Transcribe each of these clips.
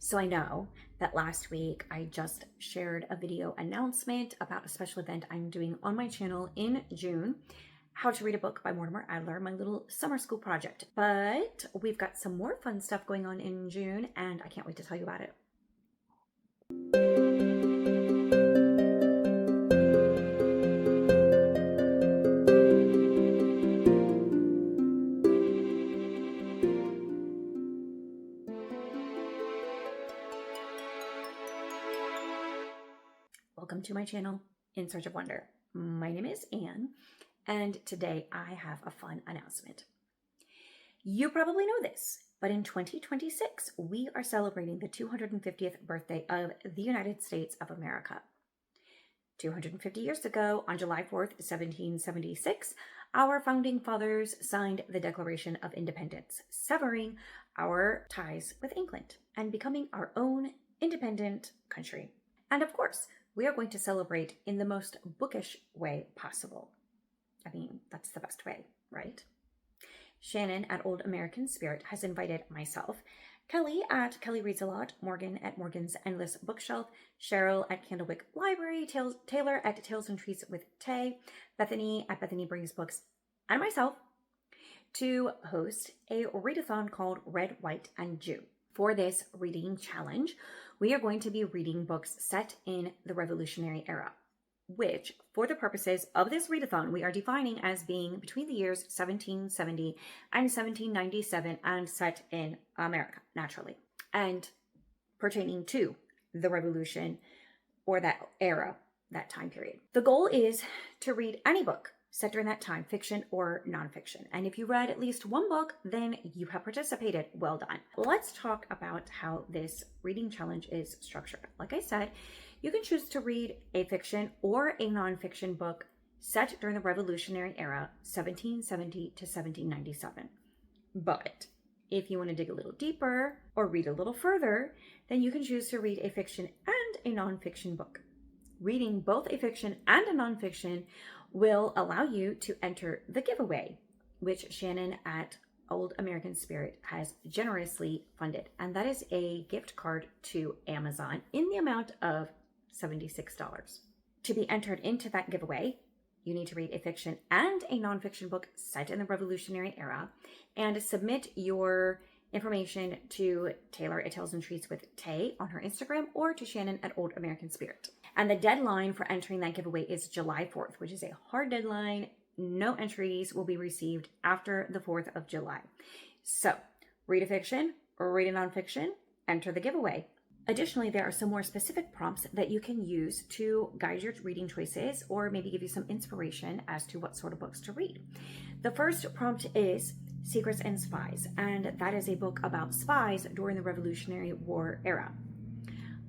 So I know that last week I just shared a video announcement about a special event I'm doing on my channel in June, How to Read a Book by Mortimer Adler, my little summer school project. But we've got some more fun stuff going on in June and I can't wait to tell you about it. Welcome to my channel, In Search of Wonder. My name is Anne, and today I have a fun announcement. You probably know this, but in 2026, we are celebrating the 250th birthday of the United States of America. 250 years ago, on July 4th, 1776, our founding fathers signed the Declaration of Independence, severing our ties with England and becoming our own independent country. And of course, we are going to celebrate in the most bookish way possible. I mean, that's the best way, right? Shannon at Old American Spirit has invited myself, Kelly at Kelly Reads a Lot, Morgan at Morgan's Endless Bookshelf, Cheryl at Candlewick Library, Taylor at Tales and Treats with Tay, Bethany at Bethany Brings Books, and myself to host a readathon called Red, White, and Jew. For this reading challenge, we are going to be reading books set in the Revolutionary Era, which, for the purposes of this readathon, we are defining as being between the years 1770 and 1797 and set in America, naturally, and pertaining to the Revolution or that era, that time period. The goal is to read any book set during that time, fiction or nonfiction. And if you read at least one book, then you have participated. Well done. Let's talk about how this reading challenge is structured. Like I said, you can choose to read a fiction or a nonfiction book set during the Revolutionary Era, 1770 to 1797. But if you want to dig a little deeper or read a little further, then you can choose to read a fiction and a nonfiction book. Reading both a fiction and a nonfiction will allow you to enter the giveaway, which Shannon at Old American Spirit has generously funded. And that is a gift card to Amazon in the amount of $76. To be entered into that giveaway, you need to read a fiction and a nonfiction book set in the Revolutionary Era and submit your information to Taylor at Tales and Treats with Tay on her Instagram or to Shannon at Old American Spirit. And the deadline for entering that giveaway is July 4th, which is a hard deadline. No entries will be received after the 4th of July. So read a fiction or read a nonfiction, enter the giveaway. Additionally, there are some more specific prompts that you can use to guide your reading choices or maybe give you some inspiration as to what sort of books to read. The first prompt is Secrets and Spies, and that is a book about spies during the Revolutionary War era.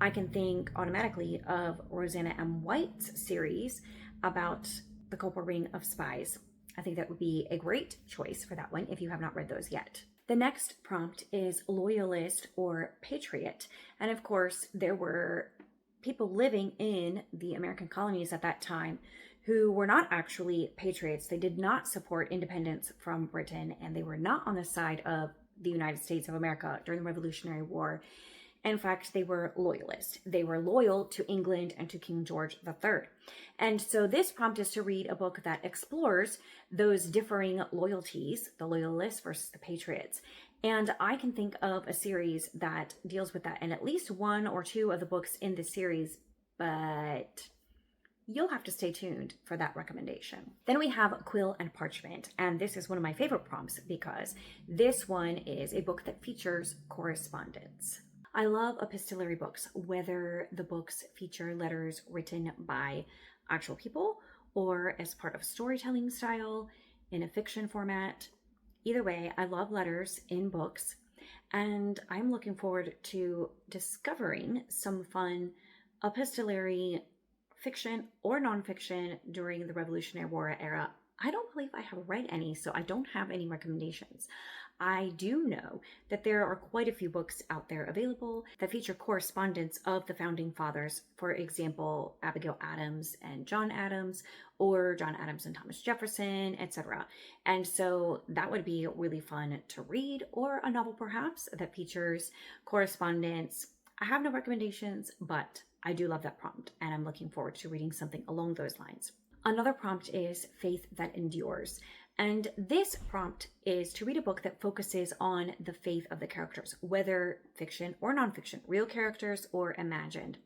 I can think automatically of Rosanna M. White's series about the Copper Ring of Spies. I think that would be a great choice for that one if you have not read those yet. The next prompt is Loyalist or Patriot. And of course, there were people living in the American colonies at that time who were not actually patriots. They did not support independence from Britain, and they were not on the side of the United States of America during the Revolutionary War. In fact, they were loyalists. They were loyal to England and to King George III. And so this prompt is to read a book that explores those differing loyalties, the loyalists versus the patriots. And I can think of a series that deals with that, and at least one or two of the books in this series, but you'll have to stay tuned for that recommendation. Then we have Quill and Parchment, and this is one of my favorite prompts because this one is a book that features correspondence. I love epistolary books, whether the books feature letters written by actual people or as part of storytelling style in a fiction format. Either way, I love letters in books, and I'm looking forward to discovering some fun epistolary fiction or nonfiction during the Revolutionary War era. I don't believe I have read any, so I don't have any recommendations. I do know that there are quite a few books out there available that feature correspondence of the founding fathers. For example, Abigail Adams and John Adams, or John Adams and Thomas Jefferson, etc. And so that would be really fun to read, or a novel perhaps that features correspondence I have no recommendations, but I do love that prompt, and I'm looking forward to reading something along those lines. Another prompt is Faith That Endures. And this prompt is to read a book that focuses on the faith of the characters, whether fiction or nonfiction, real characters or imagined.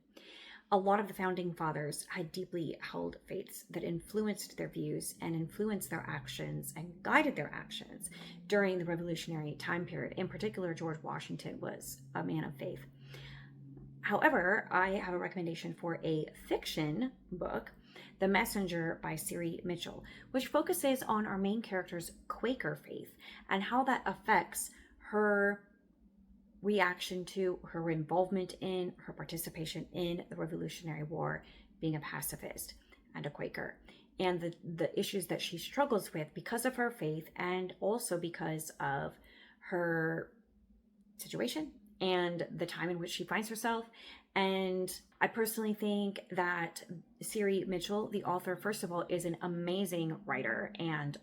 A lot of the founding fathers had deeply held faiths that influenced their views and influenced their actions and guided their actions during the Revolutionary time period. In particular, George Washington was a man of faith. However, I have a recommendation for a fiction book, The Messenger by Siri Mitchell, which focuses on our main character's Quaker faith and how that affects her reaction to, her involvement in, her participation in the Revolutionary War, being a pacifist and a Quaker, and the issues that she struggles with because of her faith and also because of her situation and the time in which she finds herself. And I personally think that Siri Mitchell, the author, first of all, is an amazing writer, and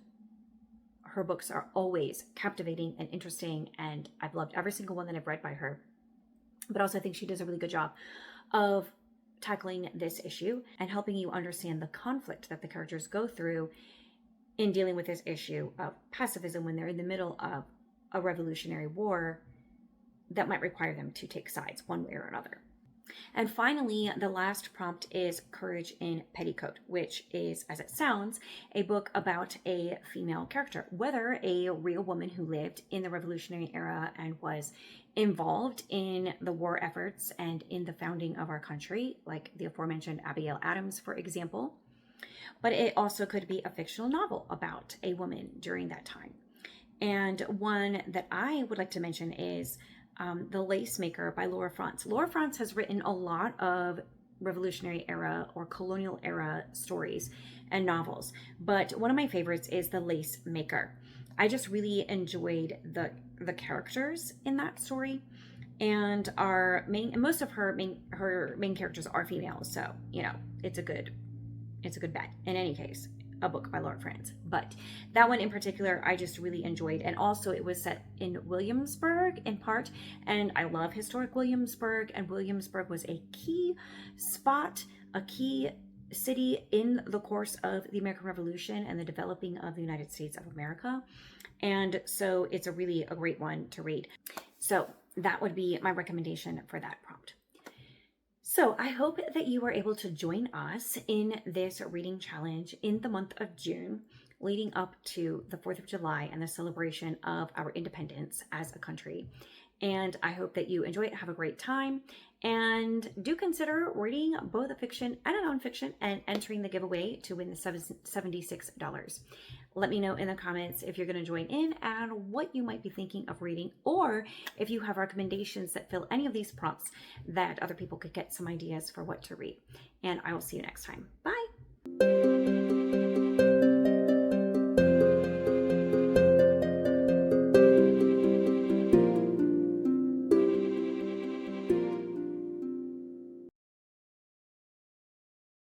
her books are always captivating and interesting, and I've loved every single one that I've read by her. But also I think she does a really good job of tackling this issue and helping you understand the conflict that the characters go through in dealing with this issue of pacifism when they're in the middle of a revolutionary war that might require them to take sides one way or another. And finally, the last prompt is Courage in Petticoat, which is, as it sounds, a book about a female character, whether a real woman who lived in the Revolutionary era and was involved in the war efforts and in the founding of our country, like the aforementioned Abigail Adams, for example. But it also could be a fictional novel about a woman during that time. And one that I would like to mention is The Lace Maker by Laura Frantz. Laura Frantz has written a lot of Revolutionary era or colonial era stories and novels, but one of my favorites is The Lace Maker. I just really enjoyed the characters in that story, and most of her main characters are female, so you know it's a good bet. In any case, a book by Laura Frantz, but that one in particular I just really enjoyed. And also it was set in Williamsburg in part, and I love historic Williamsburg, and Williamsburg was a key spot, a key city in the course of the American Revolution and the developing of the United States of America, and so it's a great one to read. So that would be my recommendation for that prompt. So I hope that you were able to join us in this reading challenge in the month of June, leading up to the 4th of July and the celebration of our independence as a country. And I hope that you enjoy it, have a great time, and do consider reading both a fiction and a nonfiction and entering the giveaway to win the $76. Let me know in the comments if you're going to join in and what you might be thinking of reading, or if you have recommendations that fill any of these prompts that other people could get some ideas for what to read. And I will see you next time. Bye!